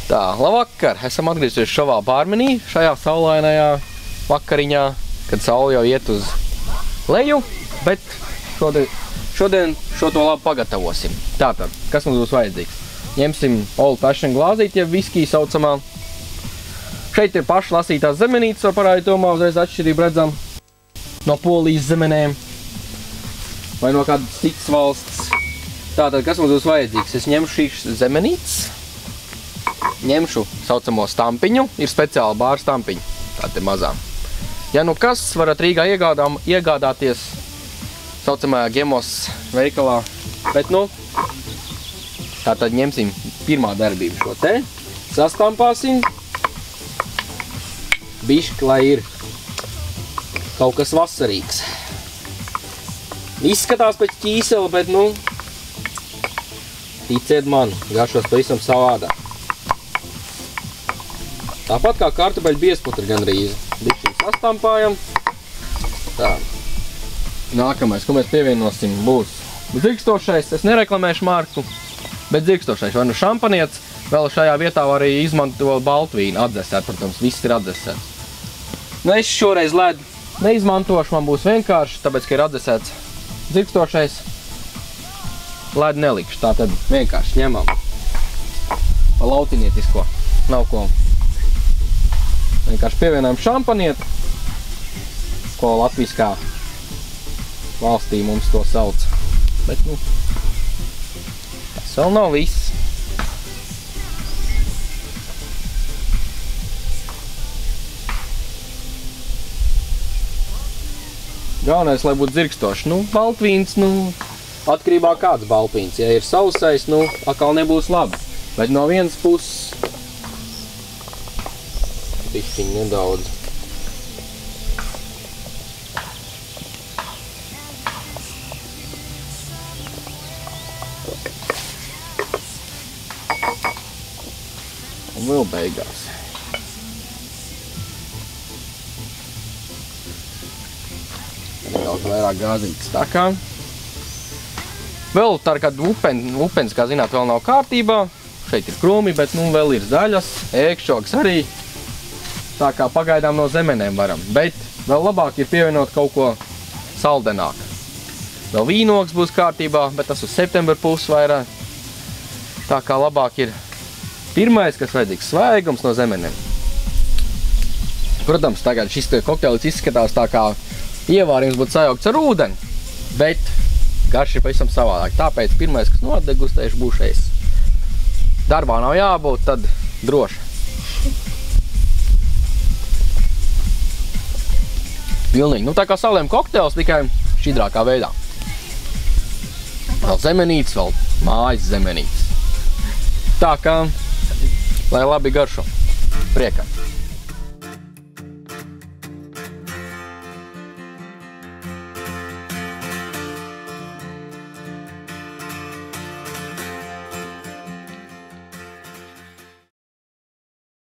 Tā, labvakar! Esam atgriezušies šovā Bārmenī, šajā saulainajā vakariņā, kad saule jau iet uz leju, bet šodien šo to labi pagatavosim. Tātad, kas mums būs vajadzīgs? Ņemsim old fashion glāzīti, jeb viskiju saucamā. Šeit ir paši lasītās zemenītes, var parādīt tomā, uzreiz atšķirību redzam no Polijas zemenēm vai no kādas citas valsts. Tātad, kas mums būs vajadzīgs? Es ņemšu šīs zemenītes. Ņemšu saucamo stampiņu, ir speciāli bāra stampiņu, tāda ir mazām. Ja nu kas, varat Rīgā iegādāties saucamajā Gemos veikalā, bet nu, tātad ņemsim pirmā darbība šo te, sastampāsim, bišķi, lai ir kaut kas vasarīgs. Izskatās pēc ķīsela, bet nu, ticiet man, garšos pavisam savādā. Tāpat kā kartupeļu biezputri gandrīz. Bišķi sastampājam. Tā. Nākamais, ko mēs pievienosim, būs dzirkstošais. Es nereklamēšu marku, bet dzirkstošais. Vai nu šampanietis, vēl šajā vietā var arī izmantot baltvīnu. Atdzesēt, protams, viss ir atdzesēts. Nu, es šoreiz ledu neizmantošu, man būs vienkārši, tāpēc, ka ir atdzesēts dzirkstošais. Ledu nelikšu, tātad vienkārši ņemam pa lautinietisko. Nav ko. Vienkārši pievienojam šampanieti, ko latviskā valstī mums to sauc. Bet, nu, tas vēl nav viss. Galvenais, lai būtu dzirkstoši. Nu, baltvīns, nu, atkarībā kāds baltvīns. Ja ir sausais, nu, atkal nebūs labi. Bet no vienas puses bišķiņ nedaudz. Un vēl beigās. Nedaudz vairāk gāzītas takā. Vēl tā kāda upens, kā zināt, vēl nav kārtībā. Šeit ir krūmi, bet nu vēl ir zaļas, ēkšķoks arī. Tā kā pagaidām no zemenēm varam, bet vēl labāk ir pievienot kaut ko saldenāk. Vēl vīnogs būs kārtībā, bet tas uz septembra pusi vairāk. Tā kā labāk ir pirmais, kas vajadzīgs, svaigums no zemenēm. Protams, tagad šis kokteils izskatās tā kā ievārījums būtu sajaukts ar ūdeni, bet garš ir pavisam savādāk. Tāpēc pirmais, kas nodegustēšu, būs šeit. Darbā nav jābūt, tad droši. Pilnīgi. Nu, tā kā saliem kokteils, tikai šķidrākā veidā. Vēl zemenītes, vēl mājas zemenītes. Tā kā, lai labi garšo. Priekā.